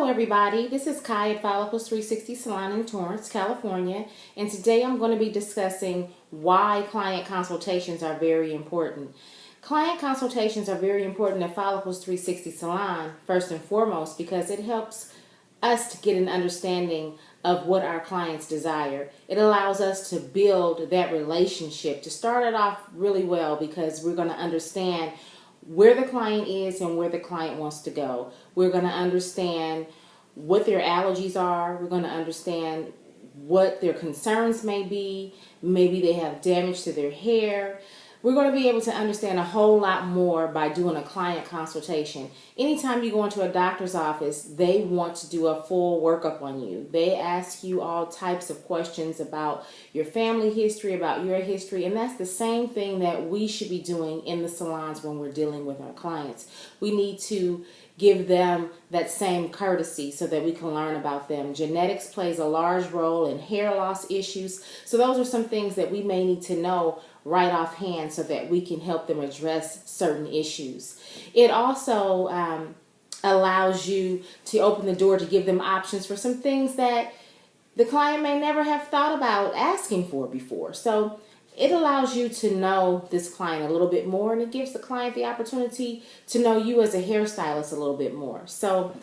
everybody, this is Kai at Follicles 360 Salon in Torrance, California, and today I'm going to be discussing why client consultations are very important. Client consultations are very important at Follicles 360 Salon, first and foremost, because it helps us to get an understanding of what our clients desire. It allows us to build that relationship, to start it off really well, because we're going to understand where the client is and where the client wants to go. We're going to understand what their allergies are. We're going to understand what their concerns may be. Maybe they have damage to their hair. We're going to be able to understand a whole lot more by doing a client consultation. Anytime you go into a doctor's office, they want to do a full workup on you. They ask you all types of questions about your family history, about your history, and that's the same thing that we should be doing in the salons when we're dealing with our clients. We need to give them that same courtesy so that we can learn about them. Genetics plays a large role in hair loss issues, so those are some things that we may need to know right offhand so that we can help them address certain issues. It also allows you to open the door to give them options for some things that the client may never have thought about asking for before. So it allows you to know this client a little bit more, and it gives the client the opportunity to know you as a hairstylist a little bit more. So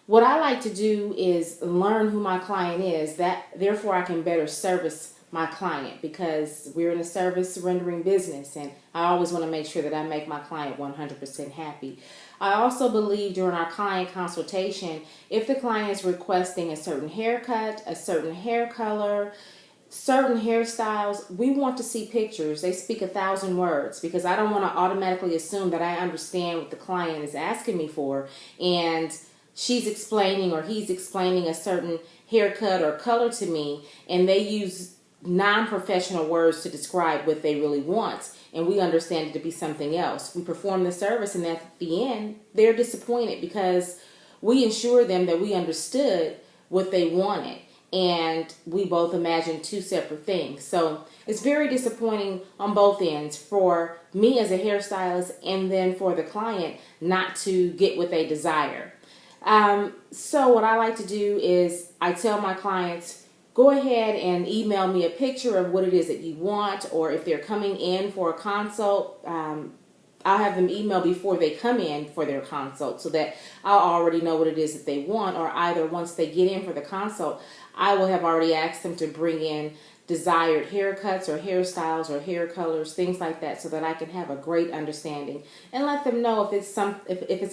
what I like to do is learn who my client is, therefore I can better service my client, because we're in a service rendering business, and I always want to make sure that I make my client 100% happy. I also believe during our client consultation, if the client is requesting a certain haircut, a certain hair color, certain hairstyles, we want to see pictures. They speak 1,000 words, because I don't want to automatically assume that I understand what the client is asking me for, and she's explaining or he's explaining a certain haircut or color to me, and they use non-professional words to describe what they really want, and we understand it to be something else. We perform the service, and at the end they're disappointed because we ensured them that we understood what they wanted, and we both imagined two separate things. So it's very disappointing on both ends, for me as a hairstylist and then for the client not to get what they desire. So what I like to do is I tell my clients, go ahead and email me a picture of what it is that you want, or if they're coming in for a consult, I'll have them email before they come in for their consult so that I'll already know what it is that they want, or either once they get in for the consult, I will have already asked them to bring in desired haircuts or hairstyles or hair colors, things like that, so that I can have a great understanding and let them know if it's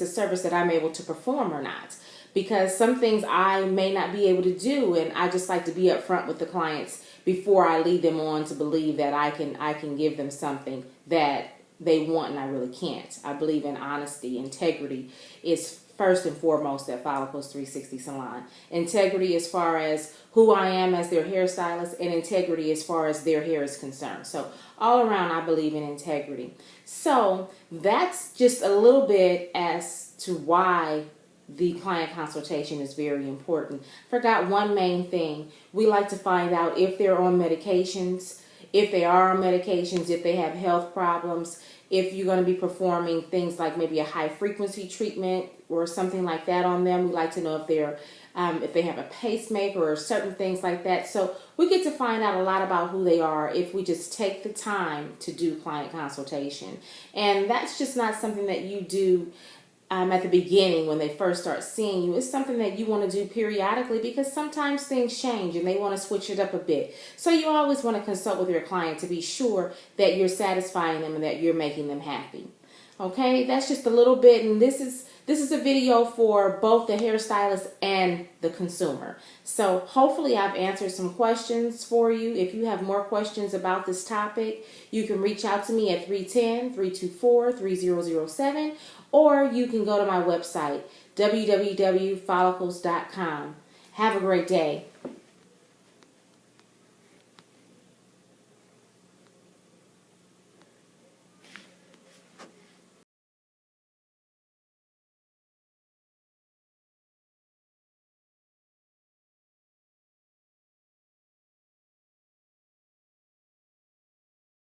a service that I'm able to perform or not. Because some things I may not be able to do, and I just like to be upfront with the clients before I lead them on to believe that I can give them something that they want and I really can't. I believe in honesty. Integrity is first and foremost at Follicles 360 Salon. Integrity as far as who I am as their hairstylist, and integrity as far as their hair is concerned. So all around, I believe in integrity. So that's just a little bit as to why the client consultation is very important. Forgot one main thing. We like to find out if they're on medications, if they are on medications, if they have health problems, if you're going to be performing things like maybe a high frequency treatment or something like that on them. We like to know if they have a pacemaker or certain things like that. So we get to find out a lot about who they are if we just take the time to do client consultation. And that's just not something that you do at the beginning when they first start seeing you. It's something that you want to do periodically, because sometimes things change and they want to switch it up a bit. So you always want to consult with your client to be sure that you're satisfying them and that you're making them happy. Okay, that's just a little bit, and this is a video for both the hairstylist and the consumer. So hopefully I've answered some questions for you. If you have more questions about this topic, you can reach out to me at 310-324-3007, or you can go to my website, www.follicles.com. Have a great day.